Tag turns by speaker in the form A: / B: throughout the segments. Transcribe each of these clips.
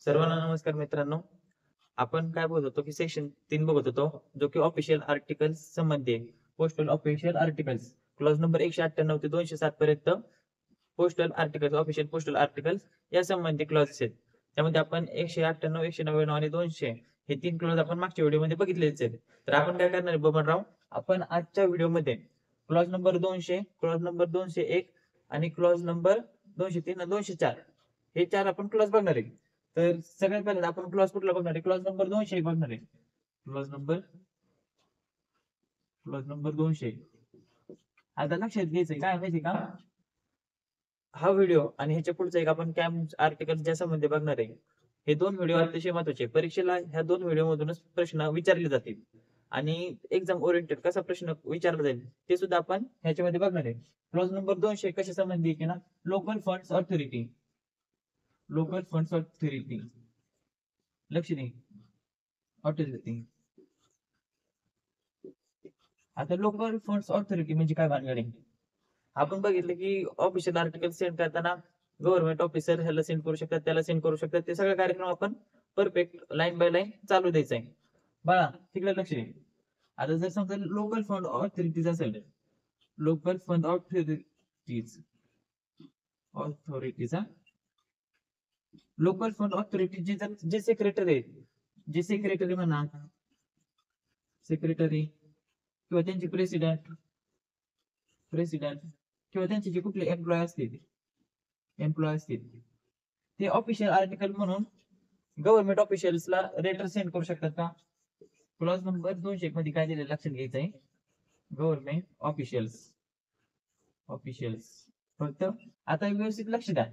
A: सर्वांना नमस्कार मित्रांनो. आपण काय बोलत होतो की सेक्शन 3 बघत होतो, जो की ऑफिशियल आर्टिकल्स संबंधी आहे. Postal official articles clause number 198 ते 207 पर्यंत postal articles, official postal articles या संबंधी क्लॉजेस आहेत. त्यामध्ये आपण 198, 199 आणि 200 हे 3 क्लॉज आपण मागच्या व्हिडिओमध्ये बघितलेच आहेत. तर आपण काय करणार आहे बबनराव, आपण आजच्या व्हिडिओमध्ये क्लॉज नंबर 200, क्लॉज नंबर 201 आणि क्लॉज नंबर 203 आणि 204 हे 4 आपण क्लॉज बघणार आहे. तर सगळ्यात पहिल्यांदा आपण क्लॉज कुठला बघणार आहे? क्लॉज नंबर 200 बघणार आहे. Clause number 200. आता लक्षात घ्यायचंय काय माहिती का, हा व्हिडिओ आणि ह्याच्या पुढचा एक आपण कॅम्प आर्टिकल ज्या संबंधी बघणार आहे, हे 2 व्हिडिओ अतिशय महत्वाचे. परीक्षेला ह्या 2 व्हिडिओ मधूनच प्रश्न विचारले जातील आणि एक्झाम ओरिएंटेड कसा प्रश्न विचारला जाईल ते सुद्धा आपण ह्याच्यामध्ये बघणार आहे. क्लॉज नंबर 200 कशा संबंधी की ना, local funds authority. Local funds authority, लक्ष दे, ऑथॉरिटी. आता लोकल फंड्स ऑथॉरिटी म्हणजे काय भानगड आहे? आपण बघितलं की ऑफिशियल आर्टिकल सेंड करताना गव्हर्नमेंट ऑफिसर ह्याला सेंड करू शकतात, त्याला सेंड करू शकतात. ते सगळे कार्यक्रम आपण परफेक्ट लाईन बाय लाईन चालू द्यायचा आहे. बाळा तिकडे लक्ष दे. आता जर समजा लोकल फंड ऑथॉरिटीज असेल, local fund authorities, authorities local fund authority जे सेक्रेटरी आहेत, जे सेक्रेटरी म्हणा, सेक्रेटरी किंवा त्यांचे प्रेसिडेंट, किंवा त्यांचे जे कुठले एम्प्लॉय असतील, ते ऑफिशियल आर्टिकल म्हणून गव्हर्नमेंट ऑफिशियल्सला लेटर सेंड करू शकतात का? क्लॉज नंबर 200 मध्ये काय दिलेलं लक्षात घ्यायचंय. गव्हर्नमेंट ऑफिशियल्स फक्त. आता व्यवस्थित लक्ष द्या.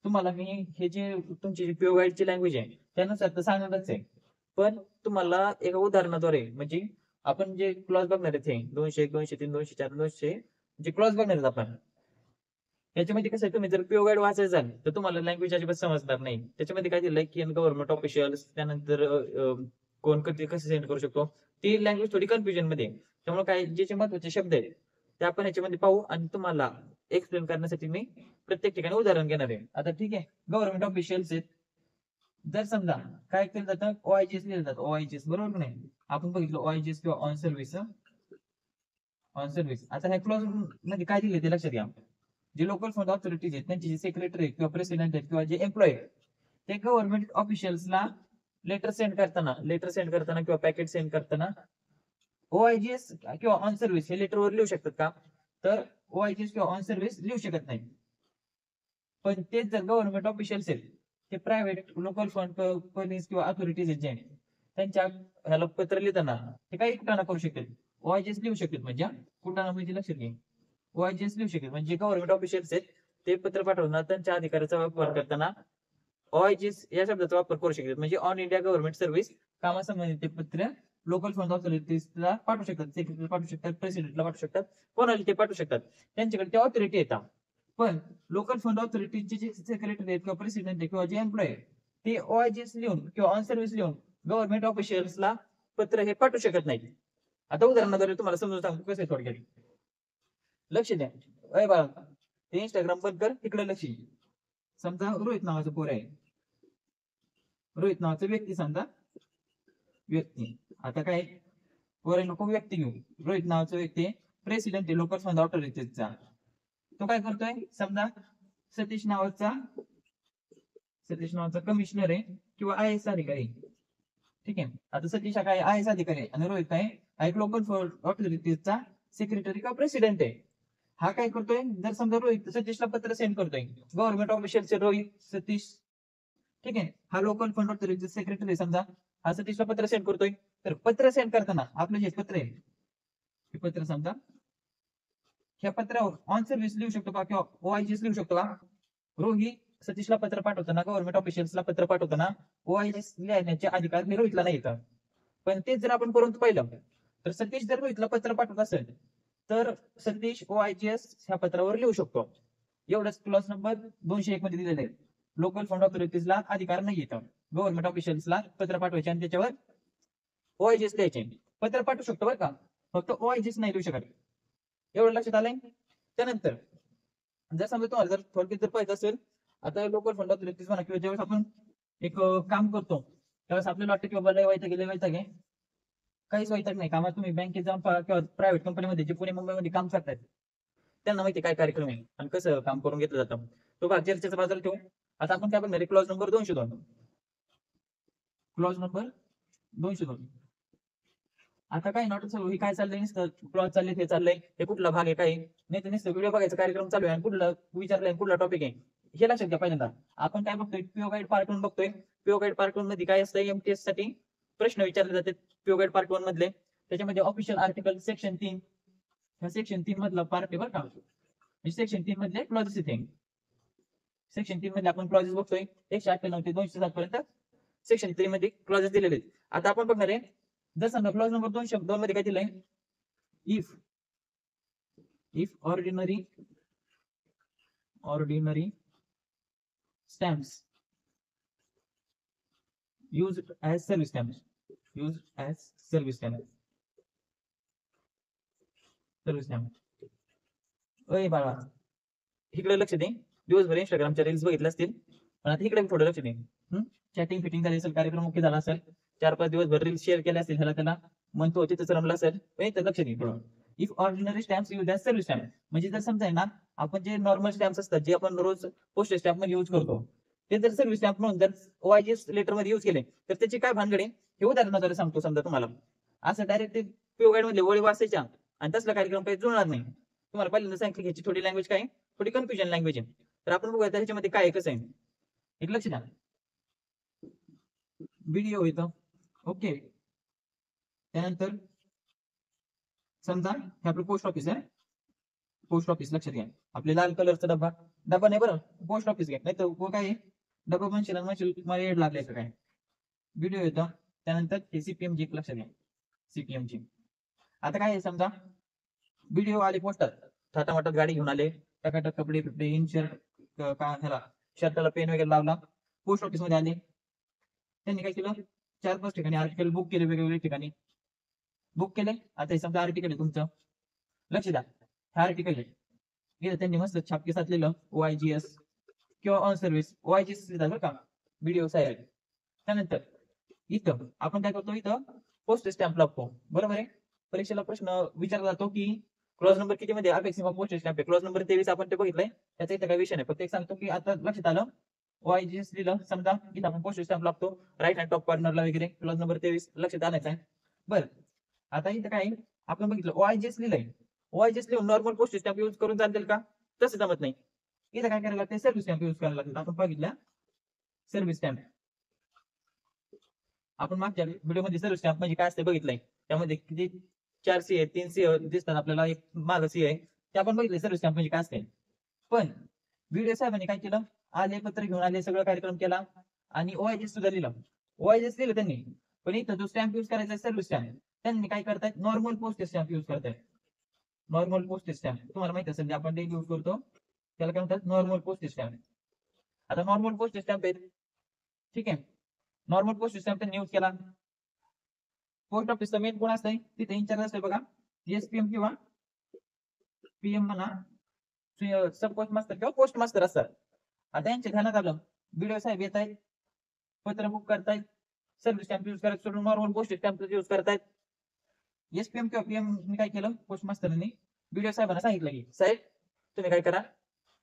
A: तुम्हाला मी हे जे तुमची जी पीओ गाईडची लँग्वेज आहे त्यानुसार तर सांगणारच आहे, पण तुम्हाला एका उदाहरणाद्वारे म्हणजे आपण जे क्लॉज बघणार आहे 201, 203, 204, 200 जे क्लॉज बघणार आहेत आपण, याच्यामध्ये कसं आहे, तुम्ही जर पीओ गाईड वाचायचं झालं तर तुम्हाला लँग्वेज अजिबात समजणार नाही. त्याच्यामध्ये काय दिलंय की गव्हर्नमेंट ऑफिशियल्स, त्यानंतर कोण कधी कसं सेंड करू शकतो, ती लँग्वेज थोडी कन्फ्युजन मध्ये आहे. त्यामुळे काय जे महत्वाचे शब्द आहेत ते आपण याच्यामध्ये पाहू आणि तुम्हाला एक्सप्लेन करण्यासाठी मी प्रत्येक ठिकाणी उदाहरण घेणार आहे. आता ठीक आहे, गव्हर्नमेंट ऑफिशियल्स आहेत. जर समजा काय केलं जातं, ओआयजीएस लिहिलं जातं, ओआयजीएस बरोबर नाही? आपण बघितलं ओआयजीएस किंवा ऑन सर्व्हिस. आता ह्या क्लॉज मध्ये काय दिले ते लक्षात घ्या. जे लोकल फंड ऑथॉरिटीज आहेत त्यांचे जे सेक्रेटरी किंवा प्रेसिडेंट आहेत किंवा जे एम्प्लॉय आहेत, ते गव्हर्नमेंट ऑफिशियल्सला लेटर सेंड करताना किंवा पॅकेट सेंड करताना ओआयजीएस किंवा ऑन सर्व्हिस हे लेटरवर लिहू शकतात का? तर ओआयजीएस किंवा ऑन सर्व्हिस लिहू शकत नाही. पण तेच जर गव्हर्नमेंट ऑफिशियल्स आहेत, ते प्रायव्हेट लोकल फंड कंपनीज किंवा अथॉरिटीज आहेत, जे त्यांच्या ह्याला पत्र लिहिताना ते काही कुठं करू शकतात, ओआयजीएस लिहू शकतात. म्हणजे कुठं म्हणजे लक्षात घे, ओआयजीएस लिहू शकतात. म्हणजे गव्हर्नमेंट ऑफिशियल्स आहेत ते पत्र पाठवताना त्यांच्या अधिकाराचा वापर करताना ओआयजीएस या शब्दाचा वापर करू शकतात. म्हणजे ऑन इंडिया गव्हर्नमेंट सर्व्हिस कामासंबंधित ते पत्र लोकल फंड ऑथॉरिटीजला पाठवू शकतात, सेक्रेटरी पाठवू शकतात, प्रेसिडेंटला पाठवू शकतात, कोणाला ते पाठवू शकतात. त्यांच्याकडे ते ऑथॉरिटी येतात. पण लोकल फंड ऑथॉरिटीचे जे सेक्रेटरी आहेत किंवा प्रेसिडेंट आहे किंवा जे एम्प्लॉय आहे, ते ओआयजीएस लिहून किंवा ऑन सर्व्हिस लिहून गव्हर्नमेंट ऑफिशियल्सला पत्र हे पाठवू शकत नाही. आता उदाहरणाद्वारे तुम्हाला समजून सांगतो कसं आहे थोडक्यात. लक्ष द्या. अय बाळा, ते इंस्टाग्राम बंद कर, तिकडे लक्ष दे. समजा रोहित नावाचा पोर आहे, रोहित नावाचा व्यक्ती, समजा व्यक्ती. आता काय पोरे नको व्यक्ती घेऊ, रोहित नावाचा व्यक्ती प्रेसिडेंट आहे लोकल फंड ऑथॉरिटीजचा. तो काय करतोय, समजा सतीश नावाचा कमिशनर आहे किंवा आय एस अधिकारी. ठीक आहे. आता सतीश हा काय आय एस अधिकारी आहे आणि रोहित काय एक लोकल फंड ऑथॉरिटीजचा सेक्रेटरी किंवा प्रेसिडेंट आहे. हा काय करतोय, जर समजा रोहित सतीशला पत्र सेंड करतोय, गव्हर्नमेंट ऑफिशियलचे रोहित सतीश, ठीक आहे, हा लोकल फंड ऑथॉरिटी सेक्रेटरी समजा, हा सतीशला पत्र सेंड करतोय. तर पत्र सेंड करताना आपलं जे पत्र आहे, हे पत्र समजा, ह्या पत्रावर ऑन सर्व्हिस लिहू शकतो का किंवा ओआयजीएस लिहू शकतो का? रोहित सतीशला पत्र पाठवताना, गव्हर्नमेंट ऑफिशियल्सला पत्र पाठवताना ओआयजीएस लिहिण्याचे अधिकार हे रोहितला नाही येतात. पण तेच जर आपण करून पाहिलं, तर सतीश जर रोहितला पत्र पाठवत असेल तर सतीश ओआयजीएस ह्या पत्रावर लिहू शकतो. एवढंच क्लॉज नंबर 201 मध्ये दिलेलं आहे. लोकल फंड ऑथॉरिटीजला अधिकार नाही येतं गव्हर्नमेंट ऑफिशियल्सला पत्र पाठवायचे आणि त्याच्यावर ओआयजीएस लिहायचे. पत्र पाठवू शकतो बरं का, फक्त ओआयजीएस नाही लिहू शकत. एवढं लक्षात आलंय. त्यानंतर जर समजा तुम्हाला जर थोडक्यात जर पाहिजे असेल, आता लोकल फंड ऑथॉरिटीज म्हणा किंवा ज्यावेळेस आपण एक काम करतो त्यावेळेस आपल्याला वाटतं की बाबा लय वैताग आहे. काहीच वैताग नाही. कामात तुम्ही बँकेत जाऊन पहा किंवा प्रायव्हेट कंपनीमध्ये जे पुणे मुंबईमध्ये काम करतात त्यांना माहिती काय कार्यक्रम आहे आणि कसं काम करून घेतलं जातं. तो भाग चर्चेचा बाजूला ठेवू. आता आपण काय बघणार आहे क्लॉज नंबर 202. Clause number 202. आता काय नॉट चालू हे काय चाललंय नुसतं क्लॉज चालले ते चाललंय हे कुठला भाग आहे काय नाही तर नुसतं व्हिडिओ बघायचा कार्यक्रम चालू आहे आणि कुठला विचारलंय कुठला टॉपिक आहे हे लक्षात घ्या. पहिल्यांदा आपण काय बघतोय पीओ गाईड पार्ट 1 बघतोय. पीओ गाईड पार्ट 1 मध्ये काय असतं एमटीएस साठी प्रश्न विचारले जातात पीओ गाईड पार्ट 1 मधले. त्याच्यामध्ये ऑफिशियल आर्टिकल सेक्शन 3 ह्या सेक्शन 3 मधला पार्ट आहे बरं का. सेक्शन 3 मधले क्लॉजेस येते. सेक्शन 3 मध्ये आपण क्लॉजेस बघतोय 198 ते 207 पर्यंत सेक्शन 3 मध्ये क्लॉजेस दिलेले आहेत. आता आपण बघणार आहे जर समजा क्लॉज नंबर 202 मध्ये काय दिलंय if ordinary stamps used as service stamp. अय बाळा इकडे लक्ष दे. दिवसभर इंस्टाग्रामच्या रील्स बघितल्या असतील पण आता इकडे थोडं लक्ष दे. चॅटिंग फिटिंग झाली असेल कार्यक्रम मुख्य झाला असेल 4-5 दिवसभर रील्स शेअर केले असतील त्याला म्हणतो तिथं रमला असेल तर लक्ष दे थोडं. If ordinary stamps use as service stamp म्हणजे जर समजा ना आपण जे नॉर्मल स्टॅम्प्स असतात जे आपण रोज पोस्टल स्टॅम्प मध्ये यूज करतो ते जर सर्व्हिस स्टॅम्प म्हणून जर ओआयजीएस लेटर मध्ये यूज केले तर त्याची काय भानगड आहे हे उदाहरणाद्वारे सांगतो. समजा तुम्हाला असं डायरेक्ट पीओ गाईड मधले वळी वाचायच्या आणि तसला कार्यक्रम काही जुळणार नाही. तुम्हाला पहिल्यांदा सांगितलं घ्यायची थोडी लँग्वेज काय थोडी कन्फ्युजन लँग्वेज आहे. तर आपण बघूया त्याच्यामध्ये काय कसं आहे एक लक्ष द्या. व्हिडिओ येतो ओके. त्यानंतर समजा हे आपलं पोस्ट ऑफिस आहे. पोस्ट ऑफिस लक्षात घ्या आपले लाल कलरचा डब्बा नाही बरं पोस्ट ऑफिस घ्या नाही तर काय डब्बा म्हणशील तुम्हाला एड लागले का काय. व्हिडिओ येतो त्यानंतर हे सीपीएमजी लक्षात घ्या सीपीएमजी. आता काय आहे समजा व्हिडिओ आले पोस्टात थाटामाटात गाडी घेऊन आले टाकाटाक कपडे फिपडे इनशर्ट काय ह्याला शर्टाला पेन वगैरे लावला पोस्ट ऑफिस मध्ये आले. त्यांनी काय केलं 4-5 ठिकाणी आर्टिकल बुक केले वेगवेगळ्या ठिकाणी बुक केले. आता हे समजा आर्टिकल आहे तुमचं लक्ष द्या हे आर्टिकल आहे इथं त्यांनी मस्त छापके साचलेलं ओआयजीएस किंवा ऑन सर्व्हिस ओआयजीएस बरं का व्हिडिओ साहेब. त्यानंतर इथं आपण काय करतो इथं पोस्ट स्टॅम्प लागतो बरोबर आहे. परीक्षेला प्रश्न विचारला जातो की क्लॉज नंबर किती मध्ये अपेक्षा पोस्ट स्टॅम्प आहे. क्लॉज नंबर 23 आपण ते बघितलंय त्याचा इथं काही विषय नाही फक्त एक सांगतो की आता लक्षात आलं ओआयजीएस लिहिलं समजा इथं आपण पोस्ट स्टॅम्प लागतो राईट हँड टॉप कॉर्नरला वगैरे क्लॉज नंबर 23 लक्षात आणायचं आहे. बरं आता इथं काय आपण बघितलं ओआयजीएस लिहिलंय ओआयजीएस लिहून नॉर्मल पोस्ट स्टॅम्प यूज करून चालतील का तसं जमत नाही. इथं काय करायला लागतं सर्व्हिस स्टॅम्प यूज करायला लागतं. आपण बघितलं सर्व्हिस स्टॅम्प आपण मागच्या व्हिडिओ मध्ये सर्व्हिस स्टॅम्प म्हणजे काय असते बघितलंय त्यामध्ये किती 4 सी आहे 3 सी दिसतात आपल्याला एक माग सी आहे ते आपण बघितले सर्व्हिस स्टॅम्प म्हणजे काय असते. पण व्हिडिओ साहेबांनी काय केलं आले पत्र घेऊन आले सगळं कार्यक्रम केला आणि ओआयजीएस सुद्धा लिहिलं ओआयजीएस लिहिलं त्यांनी पण इथं जो स्टॅम्प यूज करायचा सर्व्हिस स्टॅम्प त्यांनी काय करतायत नॉर्मल पोस्ट स्टॅम्प यूज करतायत. नॉर्मल पोस्ट स्टॅम्प तुम्हाला माहिती असेल जे आपण डेली यूज करतो त्याला काय म्हणतात नॉर्मल पोस्ट स्टॅम्प. आता नॉर्मल पोस्ट स्टॅम्प आहे ठीक आहे. नॉर्मल पोस्ट स्टॅम्प त्यांनी यूज केला. पोस्ट ऑफिसचा मेन कोण असतंय तिथे इन्चार्ज असतोय बघा एसपीएम किंवा पीएम म्हणा सब पोस्ट मास्टर किंवा पोस्ट मास्टर असतात. आता यांच्या ध्यानात आलं व्हिडिओ साहेब येत आहेत पत्र बुक करतायत सर्व्हिस स्टॅम्प यूज करायचं सोडून नॉर्मल पोस्ट स्टॅम्प यूज करतायत. एसपीएम किंवा पीएम काय केलं पोस्ट मास्टरने व्हिडिओ साहेबांना सांगितलं की साहेब तुम्ही काय करा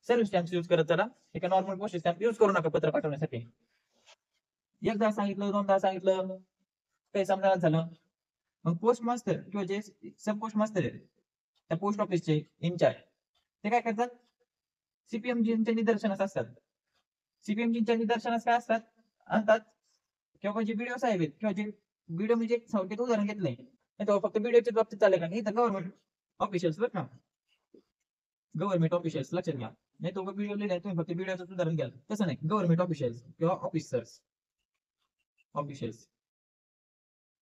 A: सर्व्हिस स्टॅम्प यूज करत चला एका नॉर्मल पोस्ट स्टॅम्प यूज करू नका पत्र पाठवण्यासाठी. एकदा सांगितलं 2दा सांगितलं काही समजा झालं. मग पोस्ट मास्टर किंवा जे सब पोस्ट मास्टर आहेत त्या पोस्ट ऑफिसचे इन्चार्ज ते काय करतात सीपीएमजींच्या निदर्शनास असतात. सीपीएमजींच्या निदर्शनास काय असतात आणतात किंवा जे व्हिडिओ साहेब आहेत किंवा जे व्हिडिओ म्हणजे एक थोडक्यात उदाहरण घेतलंय नाही फक्त व्हिडिओच्या बाबतीत चालेल का इथं गव्हर्नमेंट ऑफिशियल्स बरं का गव्हर्नमेंट ऑफिशियल्स लक्षात घ्या नाही तो व्हिडिओ लिहिलाय तुम्ही फक्त व्हिडिओचं उदाहरण घ्याल तसं नाही गव्हर्नमेंट ऑफिशियल्स किंवा ऑफिसर्स ऑफिशियल्स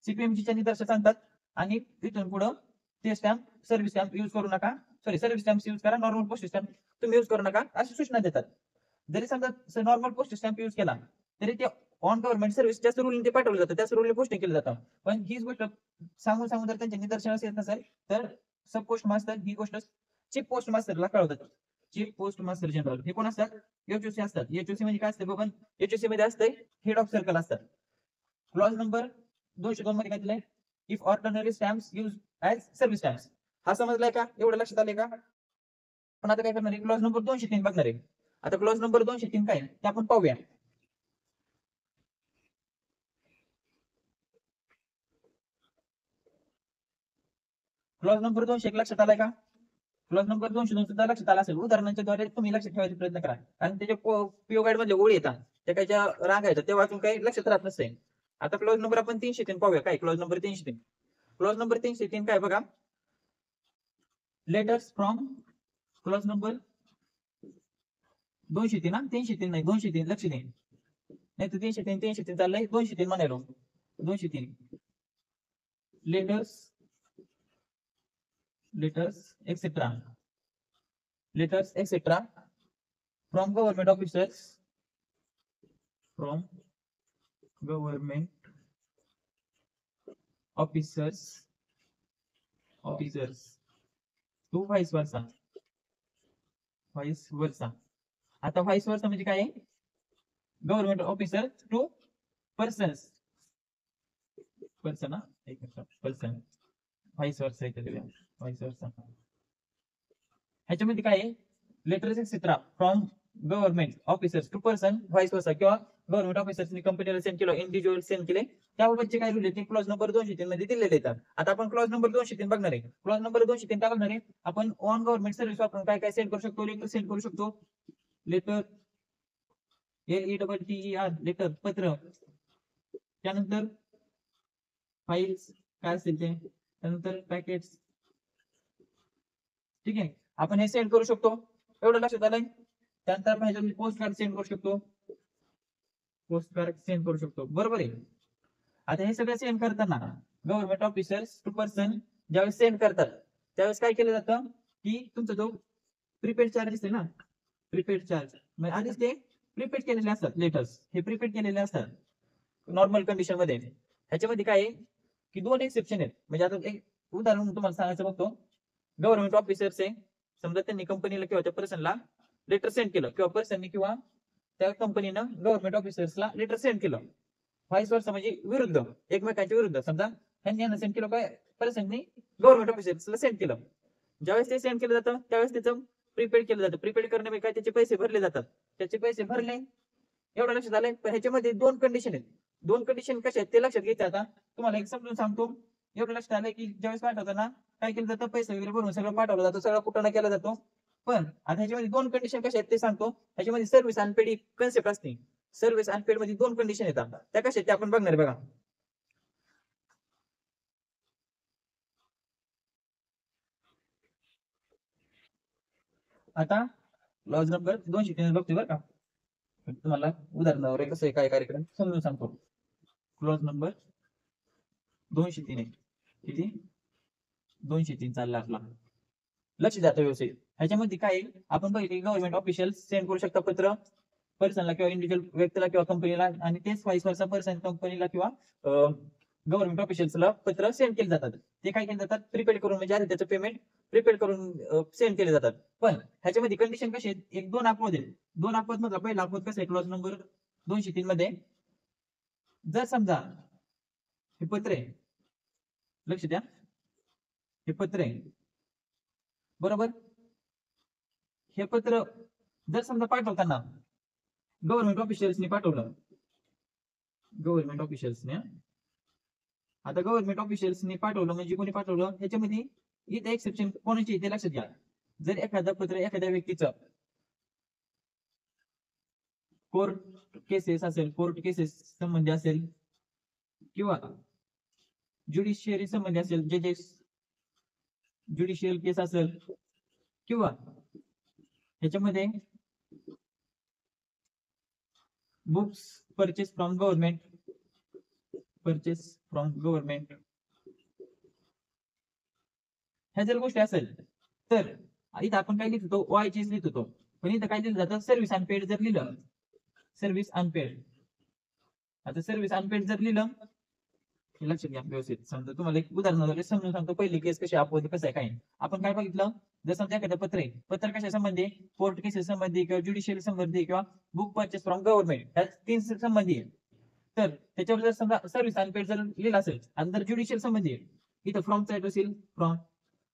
A: सीपीएमजीच्या निदर्शनास आणतात आणि इथून पुढे ते स्टॅम्प सर्व्हिस स्टॅम्प यूज करू नका सर्व्हिस स्टॅम्प यूज करा नॉर्मल पोस्ट स्टॅम्प तुम्ही यूज करू नका अशी सूचना देतात. जरी समजा नॉर्मल पोस्ट स्टॅम्प यूज केला तरी ते ऑन गव्हर्नमेंट सर्व्हिस त्याच रूलने ते पाठवलं जातं त्याच रूलने पोस्टिंग केलं जातं. पण हीच गोष्ट सांगून जर त्यांच्या निदर्शनास येत नसेल तर सब पोस्ट मास्टर ही गोष्ट चीफ पोस्ट मास्टरला कळवतात चीफ पोस्ट मास्टर जनरल हे कोण असतात? एचओसी असतात. एचओसी म्हणजे काय असतं बघा, एचओसी मध्ये असते हेड ऑफ सर्कल असतात. क्लॉज नंबर 202 मध्ये काय दिलंय? If ordinary stamps use as service stamps. हा समजलाय का? एवढं लक्षात आलंय का? पण आता काय करणार आहे? क्लॉज नंबर 203 बघणार आहे. आता क्लॉज नंबर 203 काय ते आपण पाहूया. क्लॉज नंबर 201 लक्षात आलाय का? क्लॉज नंबर 202 सुद्धा लक्षात आला असेल. उदाहरणाच्या द्वारे तुम्ही लक्षात ठेवायचा प्रयत्न करा. आणि त्याच्या पीओ गाईड मधले ओळी येतात त्या काही ज्या रांगा येतात ते वाचून काही लक्षात राहत नसते. आता क्लॉज नंबर आपण 303 पाहूया. काय क्लॉज नंबर 303? क्लॉज नंबर 303 काय बघा, लेटर्स फ्रॉम क्लॉज नंबर 203 ना, 303 नाही 203 लक्ष दे. नाही तर 303 चाललंय, 203 म्हणालो. 203 letters etcetera from government officers to vice versa. आता व्हाईस वर्सा म्हणजे काय? Government officer to persons. Person vice versa ह्याच्यामध्ये काय आहे? Letters etcetera from government officers to person vice versa, किंवा गव्हर्नमेंट ऑफिसर्सनी कंपनीला सेंड केलं, इंडिव्हिज्युअल सेंड केले, त्याबाबतचे काय रूल आहेत ते क्लॉज नंबर 203 मध्ये दिलेले आहेत. आता आपण क्लॉज नंबर 203 बघणार आहे. क्लॉज नंबर 203 काय बघणार आहे? आपण ऑन गव्हर्नमेंट सर्व्हिस वापरून काय काय सेंड करू शकतो? लेटर सेंड करू शकतो. लेटर LETTER लेटर पत्र. त्यानंतर फाईल्स काय असेल ते, त्यानंतर पॅकेट्स. ठीक आहे, आपण हे सेंड करू शकतो. एवढं लक्षात आलंय. त्यानंतर आपण ह्याच्यामध्ये पोस्ट कार्ड सेंड करू शकतो. बरोबर आहे. आता हे सगळं सेंड करताना गव्हर्नमेंट ऑफिसर्स टू पर्सन ज्यावेळेस सेंड करतात त्यावेळेस काय केलं जातं की तुमचा जो प्रीपेड चार्ज असते ना, प्रीपेड चार्ज म्हणजे आधीच ते प्रीपेड केलेले असतात. लेटर्स हे प्रीपेड केलेले असतात नॉर्मल कंडिशन मध्ये. ह्याच्यामध्ये काय आहे की 2 एक्सेप्शन आहेत. म्हणजे आता एक उदाहरण तुम्हाला सांगायचं बघतो. गव्हर्नमेंट ऑफिसर्स आहे, समजा त्यांनी कंपनीला किंवा त्या पर्सनला लेटर सेंड केलं, किंवा पर्सननी किंवा त्या कंपनीनं गव्हर्नमेंट ऑफिसर्सला लेटर सेंड केलं. व्हाईस वर्सा म्हणजे विरुद्ध, एकमेकांच्या विरुद्ध. समजा त्यांनी सेंड केलं, काय पर्सननी गव्हर्नमेंट ऑफिसर्सला सेंड केलं. ज्यावेळेस ते सेंड केलं जातं त्यावेळेस त्याचं प्रीपेड केलं जातं. प्रीपेड करण्यामध्ये काय त्याचे पैसे भरले जातात. त्याचे पैसे भरले, एवढं लक्षात आलंय. पण ह्याच्यामध्ये 2 कंडिशन आहेत. 2 कंडिशन कशा आहेत ते लक्षात घ्यायचं. आता तुम्हाला एक समजून सांगतो. एवढं लक्षात आलंय की ज्यावेळेस पाठवताना काय केलं जातं, पैसे वगैरे भरून सगळं पाठवलं जातं, सगळं कुठं केला जातो. पण आता ह्याच्यामध्ये 2 कंडिशन कशा आहेत ते सांगतो. ह्याच्यामध्ये सर्व्हिस अनपेड ही कन्सेप्ट असते. सर्व्हिस अनपेड मध्ये 2 कंडिशन येतात. त्या कशा आहेत ते आपण बघणार आहे बघा. आता क्लॉज नंबर 203 बघतोय बरं का. तुम्हाला उदाहरणावर कसं आहे काय कार्यक्रम समजून सांगतो. क्लॉज नंबर 203 आहे. किती? 203 चालला आपला. लक्ष द्या व्यवस्थित. ह्याच्यामध्ये काय आपण बघितले, गव्हर्नमेंट ऑफिशियल सेंड करू शकता पत्र पर्सनला किंवा इंडिव्हिज्युअल व्यक्तीला किंवा कंपनीला, आणि तेच व्हाईस वर्सा पर्सन कंपनीला किंवा गव्हर्नमेंट ऑफिशियल्सला पत्र सेंड केले जातात. ते काय केले जातात? प्रीपेड करून, म्हणजे आधी त्याचं पेमेंट प्रीपेड करून सेंड केले जातात. पण ह्याच्यामध्ये कंडिशन कशी आहेत? एक 2 अपवाद आहेत. 2 अपवाद मधला पहिला अपवाद कसा आहे? क्लॉज नंबर 203 मध्ये जर समजा हे पत्र आहे, लक्ष द्या, हे पत्र आहे बरोबर. हे पत्र जर समजा पाठवताना गव्हर्नमेंट ऑफिशियल्सनी पाठवलं, गव्हर्नमेंट ऑफिशियल्सने, आता गव्हर्नमेंट ऑफिशियल्सनी पाठवलं म्हणजे कोणी पाठवलं, ह्याच्यामध्ये इथे एक्सेप्शन कोणाची ते लक्षात घ्या. जर एखादं पत्र एखाद्या व्यक्तीचं कोर्ट केसेस संबंधी असेल, किंवा ज्युडिशियरी संबंधी असेल, ज्युडिशियल केस असेल, किंवा ह्याच्यामध्ये बुक्स परचेस फ्रॉम गव्हर्नमेंट, ह्या जर गोष्टी असेल तर इथं आपण काय लिहित होतो? OICs लिहित होतो. पण इथं काय लिहिलं जातं? सर्व्हिस अनपेड जर लिहिलं, सर्व्हिस अनपेड. आता सर्व्हिस अनपेड जर लिहिलं, लक्षात घ्या व्यवस्थित. समजा तुम्हाला एक उदाहरणाद्वारे समजून सांगतो. पहिली केस कशी अपवाद कसं आहे काय. आपण काय बघितलं? जर समजा एखादं पत्र आहे, पत्र कशा संबंधी आहे, कोर्ट केसेस संबंधी किंवा ज्युडिशियल संबंधी किंवा बुक परचेस फ्रॉम गव्हर्नमेंट, ह्या 3 संबंधी आहे. तर त्याच्यावर जर समजा सर्व्हिस अनपेड जर लिहिलं असेल आणि जर ज्युडिशियल संबंधी आहे, इथं फ्रॉमचा ऍड्रेस येईल फ्रॉम.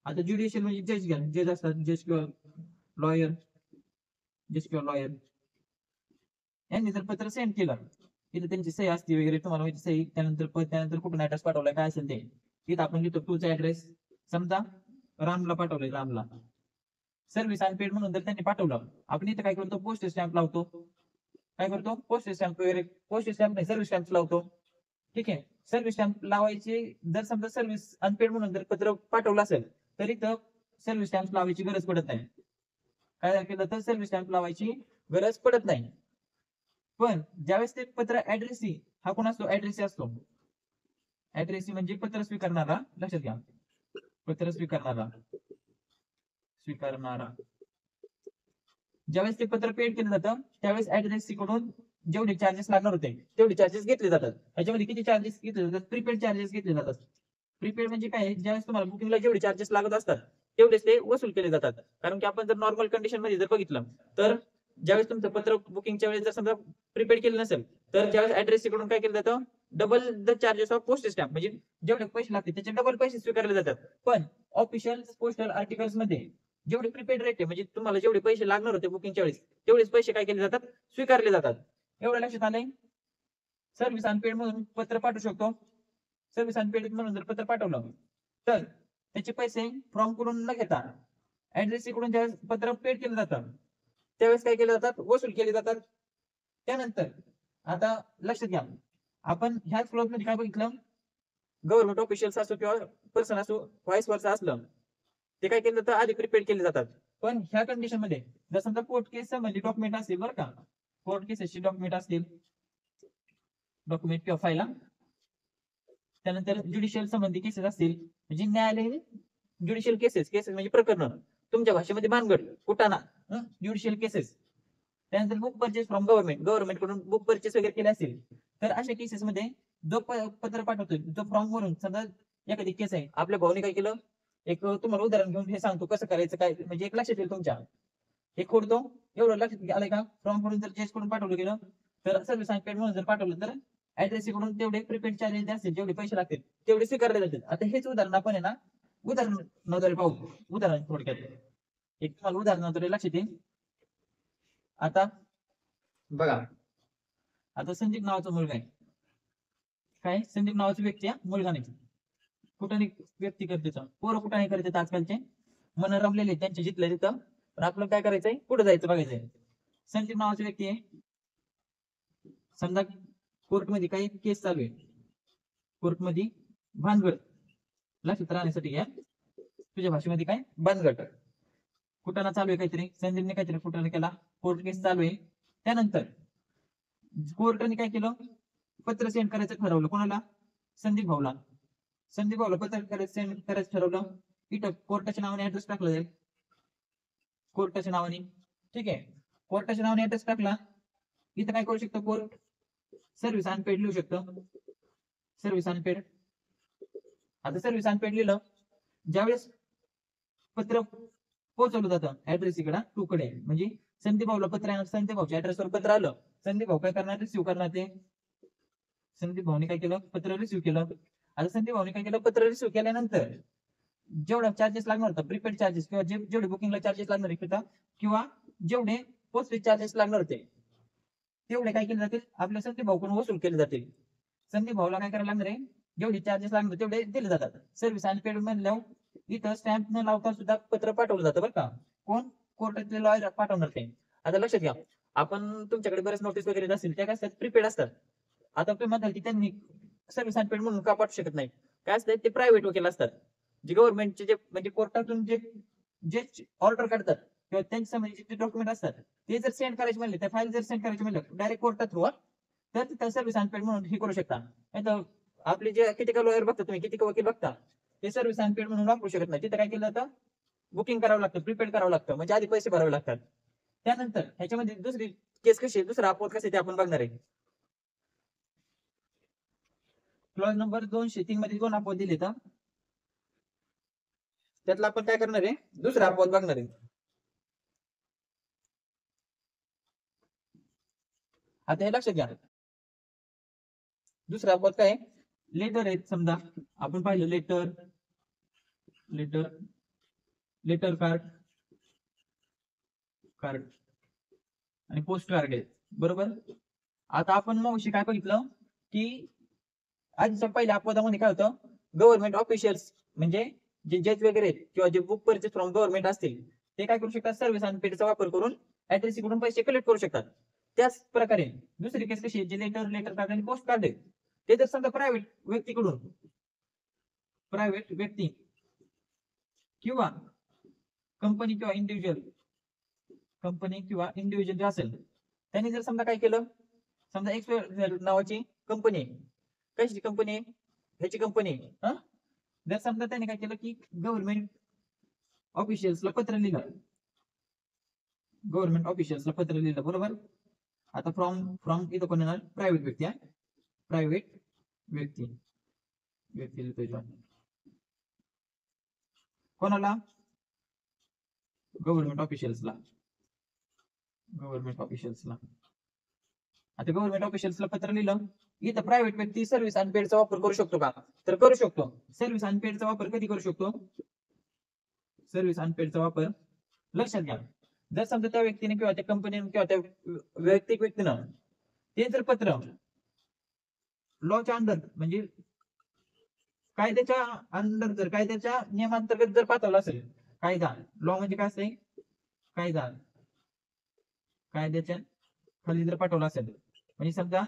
A: आता ज्युडिशियल म्हणजे जज घ्या, जज असतात, जज किंवा लॉयर, जज किंवा लॉयर यांनी जर पत्र सेंड केलं, तिथे त्यांची सही असते वगैरे, तुम्हाला माहिती सही, त्यानंतर कुठून ऍड्रेस पाठवलाय काय असेल ते, तिथं आपण लिहितो टूचा ऍड्रेस. समजा रामला पाठवलंय, रामला सर्व्हिस अनपेड म्हणून जर त्यांनी पाठवलं, आपण इथं काय करतो, पोस्ट स्टॅम्प लावतो. काय करतो, पोस्ट स्टॅम्प वगैरे, पोस्ट स्टॅम्प नाही सर्व्हिस स्टॅम्प लावतो. ठीक आहे, सर्व्हिस स्टॅम्प लावायची. जर समजा सर्व्हिस अनपेड म्हणून जर पत्र पाठवलं असेल तर इथं सर्व्हिस स्टॅम्प लावायची गरज पडत नाही. काय केलं तर सर्व्हिस स्टॅम्प लावायची गरज पडत नाही. पण ज्यावेळेस ते पत्र ऍड्रेसी, हा कोण असतो, ऍड्रेसी असतो. ऍड्रेसी म्हणजे पत्र स्वीकारणारा, लक्षात घ्या, पत्र स्वीकारणारा. ज्यावेळेस ते पत्र पेड केलं जातं त्यावेळेस ऍड्रेसी कडून जेवढे चार्जेस लागणार होते तेवढे चार्जेस घेतले जातात. ह्याच्यामध्ये किती चार्जेस घेतले जातात, प्रीपेड चार्जेस घेतले जातात. प्रीपेड म्हणजे काय, ज्यावेळेस तुम्हाला बुकिंगला जेवढे चार्जेस लागत असतात तेवढेच ते वसूल केले जातात. कारण की आपण जर नॉर्मल कंडिशन मध्ये जर बघितलं तर ज्यावेळेस तुमचं पत्र बुकिंगच्या वेळेस जर समजा प्रीपेड केलं नसेल तर त्यावेळेस ऍड्रेसी कडून काय केलं जातं, double the charges of post stamp, म्हणजे जेवढे पैसे लागतील त्याचे डबल पैसे स्वीकारले जातात. पण ऑफिशियल पोस्टल आर्टिकल्स मध्ये जेवढे प्रीपेड रेट आहे, म्हणजे तुम्हाला जेवढे पैसे लागणार होते बुकिंगच्या वेळेस तेवढेच पैसे काय केले जातात, स्वीकारले जातात. एवढं लक्षात आलंय. सर्व्हिस अनपेड म्हणून पत्र पाठवू शकतो. सर्व्हिस अनपेड म्हणून जर पत्र पाठवलं तर त्याचे पैसे फ्रॉम कडून न घेता ऍड्रेसी कडून ज्यावेळेस पत्र पेड केलं जातं त्यावेळेस काय केले जातात, वसूल केले जातात. त्यानंतर आता लक्षात घ्या, आपण ह्याच क्लॉज मध्ये काय बघितलं, गव्हर्नमेंट ऑफिशियल्स असो किंवा पर्सन असो, व्हाईस वर्सा असलं, ते काय केलं जातं, आधी प्रिपेड केले जातात. पण ह्या कंडिशन मध्ये जर समजा कोर्ट केस संबंधी डॉक्युमेंट असतील, बरं का, कोर्ट केसेसचे डॉक्युमेंट असतील, डॉक्युमेंट किंवा फायला, त्यानंतर ज्युडिशियल संबंधी केसेस असतील, म्हणजे न्यायालयीन ज्युडिशियल केसेस, केसेस म्हणजे प्रकरण, तुमच्या भाषेमध्ये भानगड, कुटाणा, ज्युडिशियल केसेस. त्यानंतर बुक परचेस फ्रॉम गव्हर्नमेंट कडून बुक परचेस वगैरे केले असतील तर अशा केसेस मध्ये जो पत्र पाठवतोय जो फ्रॉम वरून, समजा एखादी केस आहे, आपल्या भाऊने काय केलं, एक तुम्हाला उदाहरण घेऊन हे सांगतो कसं करायचं काय, म्हणजे एक लक्षात येईल तुमच्या. हे खोडतो, एवढं लक्षात आलंय का, फ्रॉम कडून जर जज कडून पाठवलं गेलं तर सर्व्हिस अनपेड म्हणून जर पाठवलं तर ऍड्रेसी कडून तेवढे प्रीपेड चार्जेस असतील, जेवढे पैसे लागतील तेवढे स्वीकारले जातील. आता हेच उदाहरण आपण आहे ना उदाहरणाद्वारे पाहू. उदाहरण थोडक्यात एक तुम्हाला उदाहरणाद्वारे लक्षात येईल. आता बघा, आता संदीप नावाचा मुलगा आहे, काय संदीप नावाचा व्यक्ती आहे, मुलगा नाही. कुठं व्यक्ती करते, पोरं कुठं करतात आजकालचे, मन रमलेले त्यांचे जिथलं तिथं. पण आपलं काय करायचंय, पुढे जायचं बघायचंय. संदीप नावाची व्यक्ती आहे, समजा कोर्टमध्ये काही केस चालू आहे, कोर्टमध्ये भानगड, लक्षात राहण्यासाठी घ्या, तुझ्या भाषेमध्ये काय भानगड, कुटाणा चालू आहे काहीतरी, संदीपने काहीतरी कुटाणा केला, कोर्ट केस चालू आहे. त्यानंतर कोर्टाने काय केलं, पत्र सेंड करायचं ठरवलं, कोणाला, संदीप भाऊला. संदीप भाऊला पत्र सेंड करायचं ठरवलं, इथं कोर्टाच्या नावाने ऍड्रेस टाकला जाईल, कोर्टाच्या नावाने. ठीक आहे, कोर्टाच्या नावाने ऍड्रेस टाकला, इथं काय करू शकतो कोर्ट, सर्व्हिस अनपेड लिहू शकतो, सर्व्हिस अनपेड. आता सर्व्हिस अनपेड लिहिलं, ज्यावेळेस पत्र पोहोचवलं जातं ऍड्रेस इकडे टू कडे, म्हणजे संदीप भाऊला पत्र, संदीप भाऊच्या ऍड्रेसवर पत्र आलं, संदीप भाऊ काय करणार, रिसिव्ह करणार ते. संदीप भाऊने काय केलं, पत्र रिसिव्ह केलं. आता संदीप भाऊने काय केलं, पत्र रिसिव्ह केल्यानंतर जेवढा चार्जेस लागणार होता, प्रीपेड चार्जेस किंवा जेवढे बुकिंगला चार्जेस लागणार होते किंवा जेवढे पोस्टेज चार्जेस लागणार होते तेवढे काय केले जातील, आपल्या संदीप भाऊकडून वसूल केले जातील. संदीप भाऊला काय करायला लागणार आहे, जेवढे चार्जेस लागणार तेवढे दिले जातात. सर्व्हिस अनपेड म्हणल्यावर इथं स्टॅम्प न लावता सुद्धा पत्र पाठवलं जातं, बरं का, कोण, कोर्टातले लॉयर पाठवणार ते. आता लक्षात घ्या, आपण तुमच्याकडे बरेच नोटीस वगैरे असतील, त्या काय असतात, प्रीपेड असतात. आता तुम्ही म्हणाल की त्यांनी सर्व्हिस अनपेड म्हणून का पाठवू शकत नाही, काय असतं, ते प्रायव्हेट वकील असतात, जे गव्हर्नमेंटचे जे म्हणजे कोर्टातून जे जे ऑर्डर काढतात किंवा त्यांच्या म्हणजे जे डॉक्युमेंट असतात ते जर सेंड करायचे म्हणले, त्या फाईल जर सेंड करायचे म्हणले डायरेक्ट कोर्टात थ्रू, तर तिथं सर्व्हिस अनपेड म्हणून हे करू शकता. नाही तर आपले जे किती का लॉयर बघता तुम्ही, किती का वकील बघता, ते सर्व्हिस अनपेड म्हणून वापरू शकत नाही. तिथं काय केलं जातं, बुकिंग करावं लागतं, प्रीपेड करावं लागतं, म्हणजे आधी पैसे भरावे लागतात. त्यानंतर ह्याच्यामध्ये दुसरी केस कशी आहे, दुसरा अपवाद कसे ते आपण बघणार आहे. क्लॉज नंबर 203 मध्ये दोन अपवाद दिले तर त्यातला आपण काय करणार आहे, दुसरा अपवाद बघणार आहे. आता हे लक्षात घ्या, दुसरा अपवाद काय, लेटर आहेत. समजा आपण पाहिलं letter, letter letter card, card आणि पोस्ट कार्ड आहे, बरोबर. आता आपण मग काय बघितलं की आधीच्या पहिल्या अपवादामध्ये काय होतं, गव्हर्नमेंट ऑफिशियल्स म्हणजे जे जज वगैरे आहेत किंवा जे बुक परचेस फ्रॉम गव्हर्नमेंट असतील ते काय करू शकतात, सर्व्हिस आणि पेडचा वापर करून ऍड्रेसी कडून पैसे कलेक्ट करू शकतात. त्याच प्रकारे दुसरी केस कशी आहे, जे लेटर, लेटर कार्ड आणि पोस्ट कार्ड आहे ते जर समजा प्रायव्हेट व्यक्तीकडून, प्रायव्हेट व्यक्ती किंवा कंपनी किंवा इंडिव्हिज्युअल, कंपनी किंवा इंडिव्हिज्युअल जे असेल त्यांनी जर समजा काय केलं, समजा एक नावाची कंपनी आहे, कशाची कंपनी आहे, ह्याची कंपनी आहे. जर समजा त्याने काय केलं की गव्हर्नमेंट ऑफिशियल्सला पत्र लिहिलं, गव्हर्नमेंट ऑफिशियल्सला पत्र लिहिलं, बरोबर. आता फ्रॉम फ्रॉम इथं कोण येणार, प्रायव्हेट व्यक्ती आहे, प्रायव्हेट व्यक्ती, व्यक्ती लिहितोय कोणाला, गव्हर्नमेंट ऑफिशियल्सला, गव्हर्नमेंट ऑफिशियल्सला. आता गव्हर्नमेंट ऑफिशियल्सला पत्र लिहिलं, इथं प्रायव्हेट व्यक्ती सर्व्हिस अनपेडचा वापर करू शकतो का, तर करू शकतो. सर्व्हिस अनपेडचा वापर कधी करू शकतो, सर्व्हिस अनपेडचा वापर लक्षात घ्या, जर समजा त्या व्यक्तीने किंवा त्या कंपनीने किंवा त्या वैयक्तिक व्यक्तीनं ते जर पत्र लॉच्या अंडर म्हणजे कायद्याच्या अंडर, जर कायद्याच्या नियमांतर्गत जर पाठवलं असेल, कायदा, लॉ म्हणजे काय असते, कायदा, कायद्याच्या खाली जर पाठवलं असेल, म्हणजे समजा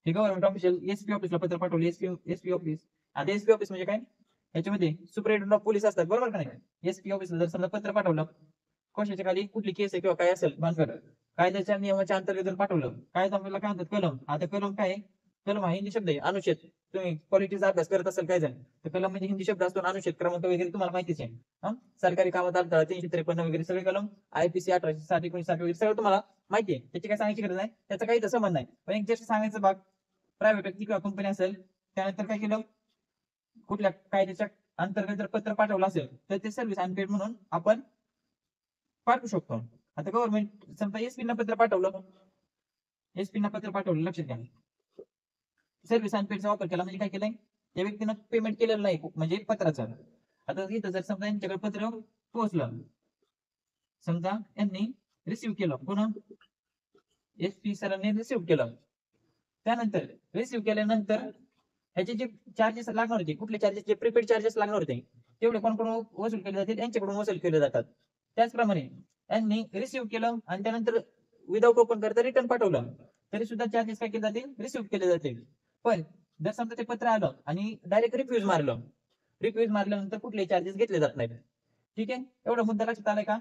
A: हे गव्हर्नमेंट ऑफिशियल एसपी ऑफिसला पत्र पाठवले, एसपी ऑफिस. आता एसपी ऑफिस म्हणजे काय, याच्यामध्ये सुपरिटेंडेंट ऑफ पोलीस असतात, बरोबर का नाही. एसपी ऑफिसला जर समजा पत्र पाठवलं, कशाच्या खाली कुठली केस आहे किंवा काय असेल भानगड, कायद्याच्या नियमाच्या अंतर्गत जर पाठवलं, कायदा आपल्याला काय म्हणतात, कलम. आता कलम काय, कलम हा हिंदी शब्द आहे, अनुच्छेद. तुम्ही पॉलिटिक्सचा अभ्यास करत असेल काय जण, तर कलम म्हणजे हिंदी शब्द असतो, अनुच्छेद क्रमांक वगैरे तुम्हाला माहितीच आहे. सरकारी कामात अडथळा 353 वगैरे सगळे कलम, IPC 1860, 1960 वगैरे सगळं तुम्हाला माहिती आहे, त्याची काय सांगायची गरज नाही, त्याचा काही तर संबंध नाही. पण एक जस्ट सांगायचं भाग, प्रायव्हेट व्यक्ती किंवा कंपनी असेल, त्यानंतर काय केलं, कुठल्या कायद्याच्या अंतर्गत जर पत्र पाठवलं असेल तर ते सर्व्हिस अनपेड म्हणून आपण पाठवू शकतो. आता गव्हर्नमेंट समजा एसपी ना पत्र पाठवलं, एसपी ना पत्र पाठवलं, लक्षात घ्या, सर्व्हिस अनपेडचा वापर केला म्हणजे काय केलंय, त्या व्यक्तीनं पेमेंट केलेलं नाही म्हणजे पत्राचं. आता इथं जर समजा यांच्याकडे पत्र पोहोचलं, समजा यांनी रिसिव्ह केलं, पुन्हा एसपी सरांनी रिसिव्ह केलं, त्यानंतर रिसिव्ह केल्यानंतर ह्याचे जे चार्जेस लागणार होते, कुठले चार्जेस, जे प्रीपेड चार्जेस लागणार होते तेवढे कोणकडून वसूल केले जातील, यांच्याकडून वसूल केले जातात. त्याचप्रमाणे यांनी रिसिव्ह केलं आणि त्यानंतर विदाउट ओपन करता रिटर्न पाठवलं तरी सुद्धा चार्जेस काय केले जातील, रिसिव्ह केले जातील. पण जर समजा ते पत्र आलं आणि डायरेक्ट रिफ्यूज मारलं, रिफ्यूज मारल्यानंतर कुठले चार्जेस घेतले जात नाहीत. ठीक आहे, एवढा मुद्दा लक्षात आलाय का.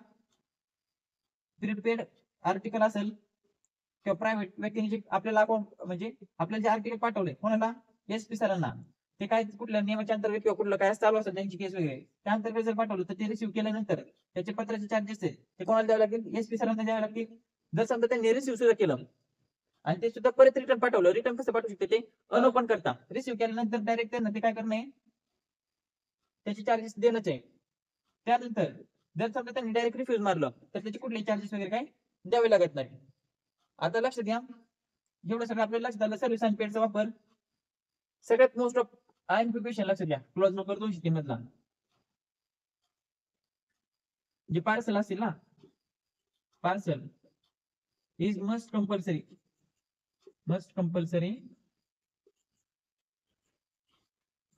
A: प्रीपेड आर्टिकल असेल किंवा प्रायव्हेट व्यक्तीने जे आपल्याला अकाउंट म्हणजे आपल्याला जे आर्टिकल पाठवले कोणाला, एसपी सरांना, ते काय कुठल्या नियमाच्या अंतर्गत किंवा कुठलं काय चालू असेल त्यांची केस वगैरे, त्या अंतर्गत जर पाठवलं तर ते रिसिव्ह केल्यानंतर त्याचे पत्राचे चार्जेस आहेत ते कोणाला द्यावे लागतील, एसपी सरांना द्यावे लागतील. जर समजा त्यांनी रिसिव्ह सुद्धा केलं आणि ते सुद्धा परत रिटर्न पाठवलं, रिटर्न कसं पाठवू शकते, ते अनओपन करता रिसिव्ह केल्यानंतर डायरेक्ट त्यांना ते काय करणे, त्याचे चार्जेस देणंच आहे. त्यानंतर जर समजा त्यांनी डायरेक्ट रिफ्यूज मारलं तर त्याचे कुठले चार्जेस वगैरे काय द्यावे लागत नाही. आता लक्षात घ्या, जेवढं सगळं आपल्याला लक्षात आलं, सर्व्हिस अनपेडचा वापर सगळ्यात मोस्ट ऑफ IMP क्वेश्चन लक्षात घ्या, क्लॉज नंबर 203 मधला, जे पार्सल असेल ना, parcel is must compulsory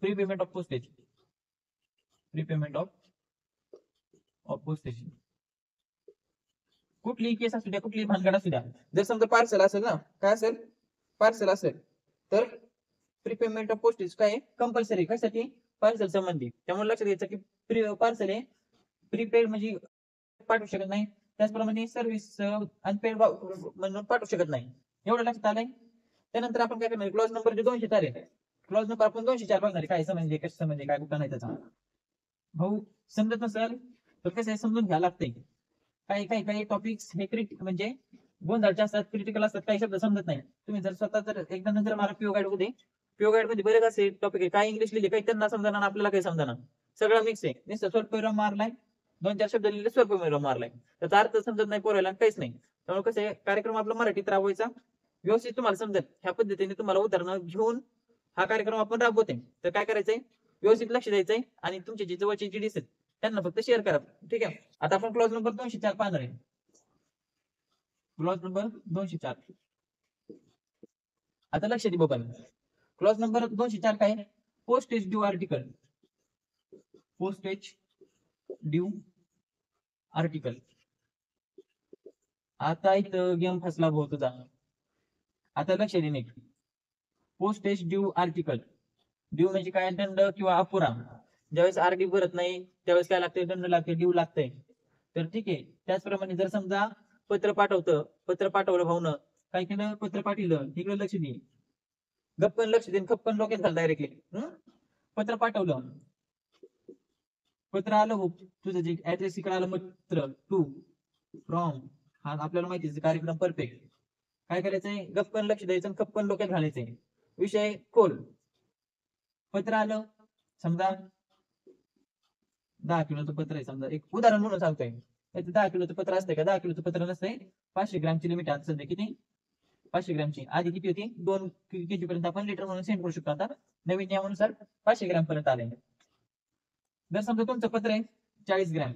A: prepayment of postage, prepayment of postage. कुठलीही केस असू द्या, कुठलीही भानगड असू द्या, जर समजा पार्सल असेल ना, काय असेल, पार्सल असेल तर प्रीपेमेंट ऑफ पोस्टेज काय कंपल्सरी, कशासाठी, पार्सल संबंधी. त्यामुळे लक्षात घ्यायचं की पार्सल आहे प्रीपेड म्हणजे पाठवू शकत नाही, त्याचप्रमाणे सर्व्हिस अनपेड म्हणून पाठवू शकत नाही. एवढं लक्षात आलंय. त्यानंतर आपण काय करणार, क्लॉज नंबर 204 आहे, क्लॉज नंबर आपण 204 बघणार, काय समजले, कसं समजले, काय कुठं नाही त्याचा. भाऊ समजत नसेल तर कसं समजून घ्यायला लागतंय. काही टॉपिक्स हे म्हणजे गोंधळचे असतात, क्रिटिकल असतात, काही शब्द समजत नाही. तुम्ही जर स्वतः जर एकदा नंतर मला पीओ गाईड मध्ये बरेच असे टॉपिक आहे, काय इंग्लिश लिहिले, काही त्यांना समजणार, आपल्याला काही समजणार. सगळं मिक्स आहे. नुसतं स्वल्पविराम मारलाय, 2-4 शब्द लिहिले, स्वल्पविराम मारलाय, त्याचा अर्थ समजत नाही पोरायला, काहीच नाही. त्यामुळे कसं आहे, कार्यक्रम आपला मराठीत राबवायचा, व्यवस्थित तुम्हाला समजेल ह्या पद्धतीने तुम्हाला उदाहरणं घेऊन हा कार्यक्रम आपण राबवतोय. तर काय करायचंय, व्यवस्थित लक्ष द्यायचंय आणि तुमचे जे जवळचे जे दिसेल त्यांना फक्त शेअर करा. ठीक आहे. आता आपण क्लॉज नंबर 204 पाहणार आहे. Clause number 204. आता लक्ष दे बाबा. क्लॉज नंबर 204 काय आहे? Postage due article. Postage due article. आता इथं गेम फसला भाऊ तुझा. आता लक्ष दे नीट. Postage due article. ड्यू म्हणजे काय, दंड किंवा अपुरा. ज्यावेळेस आरडी भरत नाही त्यावेळेस काय लागते, दंड लागते, ड्यू लागते. तर ठीक आहे. त्याचप्रमाणे जर समजा पत्र पाठवलं भाऊनं, काय केलं, पत्र पाठवलं, इकडे लक्ष दे, गप्पन लक्ष देईन, खप्पन लोकेल झालं डायरेक्टली. पत्र पाठवलं, पत्र आलं हो, तुझं जे ऍड्रेस इकडे आलं, पत्र टू फ्रॉम, हा आपल्याला माहिती आहे कार्यक्रम परफेक्ट. काय करायचंय, गप्पन लक्ष द्यायचं, खप्पन लोकेल घालायचंय. विषय खोल. पत्र आलं, समजा 10 किलोचं पत्र आहे, समजा एक उदाहरण म्हणून सांगतोय. 10 किलोचं पत्र असतंय का, 10 किलोचं पत्र नसतंय. 500 ग्रॅमची लिमिट आहे सध्या. किती, 500 ग्रॅमची. आधी किती होती, 2 kg पर्यंत आपण लिटर म्हणून सेंड करू शकतो. आता नवीन नियमानुसार 500 ग्रॅम पर्यंत आले. जर समजा तुमचं पत्र आहे 40 ग्रॅम,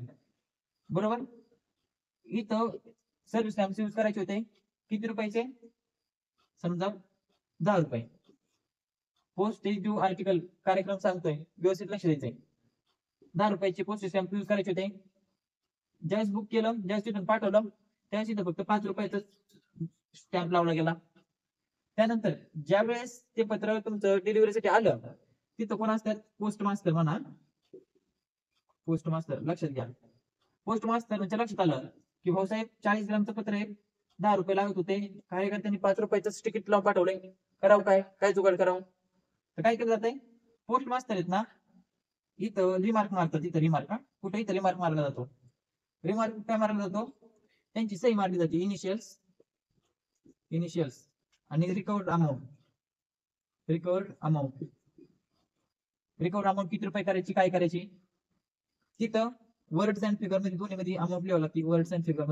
A: बरोबर, इथं सर्व्हिस स्टॅम्प यूज करायचे होते किती रुपयाचे, समजा 10 रुपये. पोस्टेज ड्यू आर्टिकल कार्यक्रम सांगतोय, व्यवस्थित लक्ष द्यायचंय. 10 रुपयाचे पोस्टेज स्टॅम्प यूज करायचे होते. ज्यावेळेस बुक केलं, ज्यावेळेस तिथून पाठवलं, त्यावेळेस इथं फक्त 5 रुपयाचा स्टॅम्प लावला गेला. त्यानंतर ज्या वेळेस ते पत्र तुमचं डिलिव्हरीसाठी आलं, तिथं कोण असतात, पोस्ट मास्टर म्हणा. पोस्ट मास्टर लक्षात घ्या. पोस्ट मास्टरच्या लक्षात आलं की भाऊसाहेब 40 ग्रामचं पत्र आहे, 10 रुपये लागत होते, कार्यकर्त्यांनी 5 रुपयाचं तिकीट लावून पाठवलंय, करावं काय, काय जुगाड करावं. तर काय केलं जातंय, पोस्ट मास्टर आहेत ना, इथं रिमार्क मारतात. इथं रिमार्क, कुठे इथं रिमार्क मारला जातो. रिमार्क काय मारला जातो, त्यांची सही मारली जाते, इनिशियल्स आणि रिकवर्ड अमाऊंट. रिकवर्ड अमाऊंट किती रुपये करायची, काय करायची, तिथं वर्ड्स अँड फिगर मध्ये दोन्ही मध्ये अमाऊंट लिहावं लागते. वर्ड्स अँड फिगर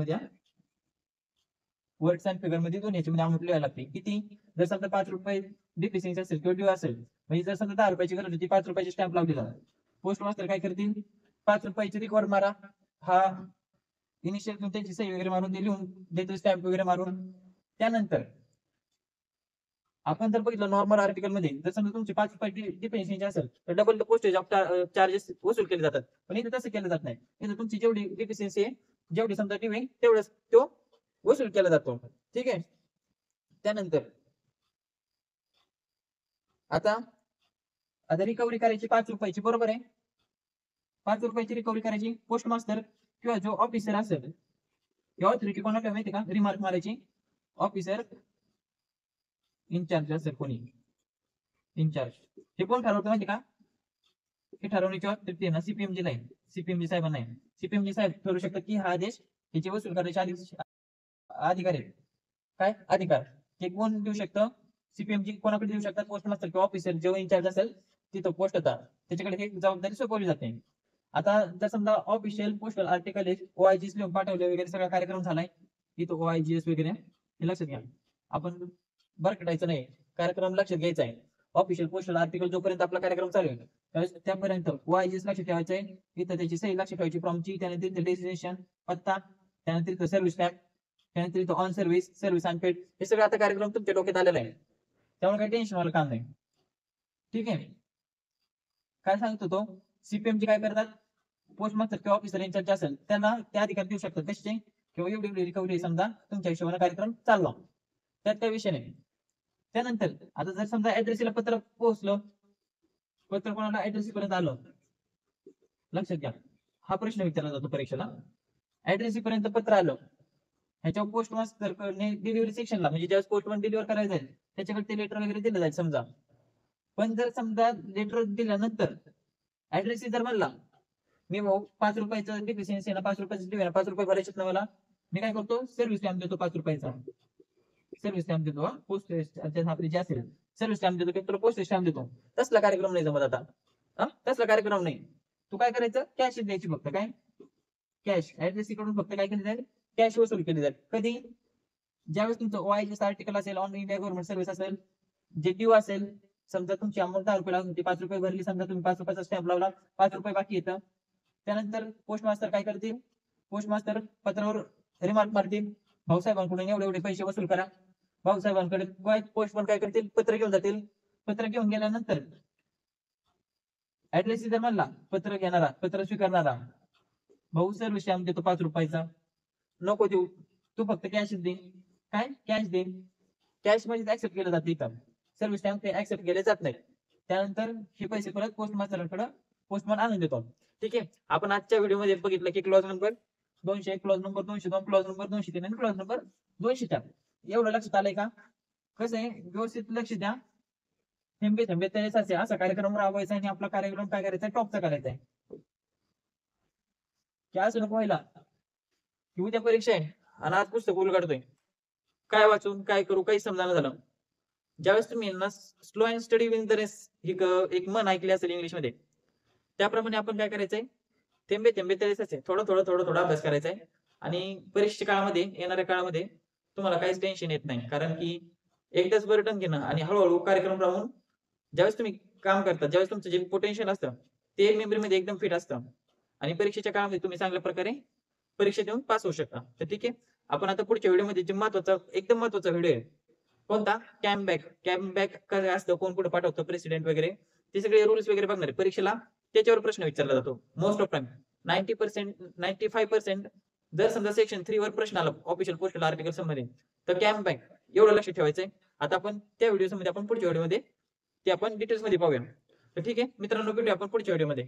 A: मध्ये दोन्ही याच्यामध्ये अमाऊंट लिहावं लागते. किती, जर समजा 5 रुपये डिफिशियन्सी असेल किंवा ड्यू असेल, म्हणजे जर समजा 10 रुपयाची गरज होती, 5 रुपयाची स्टॅम्प लावली जातात. पोस्ट मास्टर काय करतील, 5 रुपयाची रिकॉर्ड मारा, हा इनिशियल त्यांची सही वगैरे मारून लिहून देतो, स्टॅम्प वगैरे मारून. त्यानंतर आपण जर बघितलं नॉर्मल आर्टिकल मध्ये, जर समजा तुमची 5 रुपये डिफिशियन्सी असेल तर double the postage of charges वसूल केले जातात. पण इथे तसं केलं जात नाही. इथे तुमची जेवढी डिफिशियन्सी आहे, जेवढी समजा ड्यू आहे, तेवढंच तो वसूल केला जातो. ठीक आहे. त्यानंतर आता रिकव्हरी करायची 5 रुपयाची, बरोबर आहे. 5 रुपयाची रिकव्हरी करायची. पोस्ट मास्टर किंवा जो ऑफिसर असेल, ऑथॉरिटी कोणाला माहिती का, रिमार्क मारायची. ऑफिसर इनचार्ज असेल कोणी, इनचार्ज, हे कोण ठरवतं माहिती का, हे ठरवण्याची ऑथॉरिटी आहे ना सीपीएमजी नाही, सीपीएमजी साहेबांना नाही. सीपीएमजी साहेब ठरवू शकतात की हा आदेश याची वसूल करायचे अधिकार आहे. काय अधिकार, हे कोण देऊ शकतं, सीपीएमजी कोणाकडे देऊ शकतात, पोस्ट मास्टर किंवा ऑफिसर जेव्हा इनचार्ज असेल तिथं पोस्टचा, त्याच्याकडे हे जबाबदारी सोपवली जाते. आता जर समजा ऑफिशियल पोस्टल आर्टिकल OIGS लिहून पाठवले वगैरे, सगळा कार्यक्रम झालाय, इथं OIGS वगैरे हे लक्षात घ्या. आपण बरकटायचं नाही, कार्यक्रम लक्षात घ्यायचा आहे. ऑफिशियल पोस्टल आर्टिकल जोपर्यंत आपला कार्यक्रम चालू आहे त्यापर्यंत OIGS लक्षात ठेवायचं आहे. इथं त्याची सही लक्षात ठेवायची, फ्रॉमची, त्यानंतर डेस्टिनेशन पत्ता, त्यानंतर इथं सर्व्हिस टॅग, त्यानंतर इथं ऑन सर्व्हिस अनपेड, हे सगळं आता कार्यक्रम तुमच्या डोक्यात आलेला आहे. त्यामुळे काही टेन्शन वाला काम नाही. ठीक आहे. काय सांगतो तो, सीपीएमजी काय करतात, पोस्ट मास्टर किंवा ऑफिसर इन्चार्ज असेल त्यांना ते अधिकार देऊ शकतात. कशाचे, किंवा एवढी रिकव्हरी समजा तुमच्या हिशोबाने कार्यक्रम चालला, त्यात काही विषय नाही. त्यानंतर आता जर समजा ऍड्रेसीला पत्र पोहोचलं, पत्र कोणाला ऍड्रेसी पर्यंत आलं, लक्षात घ्या, हा प्रश्न विचारला जातो परीक्षेला. ऍड्रेसी पर्यंत पत्र आलं, ह्याच्या पोस्ट मास्टर डिलिव्हरी सेक्शनला, म्हणजे ज्यावेळेस पोस्टमन डिलिव्हर करायचं आहे त्याच्याकडे ते लेटर वगैरे दिलं जाईल समजा. पण जर समजा लेटर दिल्यानंतर ऍड्रेसी जर म्हणला, मी भाऊ 5 रुपयाचं डिफिशियन्सी ना, 5 रुपयाचं ड्यू आहे ना, 5 रुपये भरायचे ना मला, मी काय करतो, सर्व्हिस स्टॅम्प देतो 5 रुपयाचा, सर्व्हिस स्टॅम्प देतो, पोस्ट आपली जे असेल सर्व्हिस स्टॅम्प देतो, तुला पोस्ट स्टॅम्प देतो. तसला कार्यक्रम नाही जमत आता, तसला कार्यक्रम नाही. तू काय करायचं, कॅश द्यायची फक्त, काय कॅश ऍड्रेस कडून फक्त काय केली जाईल, कॅश वसूल केली जाईल. कधी, ज्यावेळेस तुमचं OIGS आर्टिकल असेल, ऑन इंडिया गव्हर्नमेंट सर्व्हिस असेल, जे ड्यू असेल, समजा तुमची अमाऊंट 10 रुपये लागून 5 रुपये भरली, समजा तुम्ही 5 रुपयाचा स्टॅम्प लावला, 5 रुपये बाकी येतं. त्यानंतर पोस्ट मास्टर काय करतील, पोस्ट मास्टर पत्रावर रिमार्क मारतील, भाऊसाहेबांकडून एवढे एवढे पैसे वसूल करा. भाऊसाहेबांकडे पोस्ट पण काय करतील, पत्र घेऊन जातील. पत्र घेऊन गेल्यानंतर ऍड्रेस जर म्हणला, पत्र घेणारा, पत्र स्वीकारणारा, भाऊ सर्व स्टॅम्प देतो 5 रुपयाचा, नको देऊ, तू फक्त कॅश दे, काय कॅश दे. कॅश मध्ये ऍक्सेप्ट केलं जाते इथं, सर्व्हिस स्टॅम्प ते ऍक्सेप्ट केले जात नाही. त्यानंतर हे पैसे परत पोस्ट मास्टरकडे पोस्टमॅन आणून देतो. ठीक आहे, आपण आजच्या व्हिडिओमध्ये बघितलं की clause number 201, clause number 202, clause number 203 आणि क्लॉज नंबर 204. एवढं लक्षात आलंय का? कसं आहे, व्यवस्थित लक्ष द्या. थेंबे थेंबे तळे साचे असा कार्यक्रम राबवायचा आणि आपला कार्यक्रम काय करायचा, टॉपचा करायचा आहे. की असं नको व्हायला की उद्या परीक्षा आहे आणि आज पुस्तक उलगडतोय, काय वाचून काय करू काही समजायला झालं. ज्यावेळेस तुम्ही ना slow and study win the race एक म्हण ऐकली असेल इंग्लिश मध्ये, त्याप्रमाणे आपण काय करायचंय, थेंबे थेंबे तळे साचे, थोडं थोडं थोडं थोडं अभ्यास करायचा आहे. आणि परीक्षेच्या काळामध्ये, येणाऱ्या काळामध्ये तुम्हाला काहीच टेन्शन येत नाही, कारण की एकदाच बर्डन घेणं आणि हळूहळू कार्यक्रम राहून ज्यावेळेस तुम्ही काम करता, ज्यावेळेस तुमचं जे पोटेन्शियल असतं ते मेमरीमध्ये एकदम फिट असतं आणि परीक्षेच्या काळामध्ये तुम्ही चांगल्या प्रकारे परीक्षा देऊन पास होऊ शकता. तर ठीक आहे, आपण आता पुढच्या व्हिडिओमध्ये जे महत्वाचा, एकदम महत्वाचा व्हिडिओ आहे कोणता, कॅम्प बॅक काय असतं, कोण कुठे पाठवतं, प्रेसिडेंट वगैरे, ते सगळे रूल्स वगैरे बघणार आहे. परीक्षेला त्याच्यावर प्रश्न विचारला जातो मोस्ट ऑफ टाइम. 90%, 95% जर समजा सेक्शन 3 वर प्रश्न आला ऑफिशियल पोस्टल आर्टिकल मध्ये, तर कॅम्प बॅक एवढं लक्ष ठेवायचंय. आता आपण त्या व्हिडिओ मध्ये, आपण पुढच्या व्हिडिओमध्ये ते आपण डिटेल्स मध्ये पाहूया. तर ठीक आहे मित्रांनो, भेटूया आपण पुढच्या व्हिडिओमध्ये.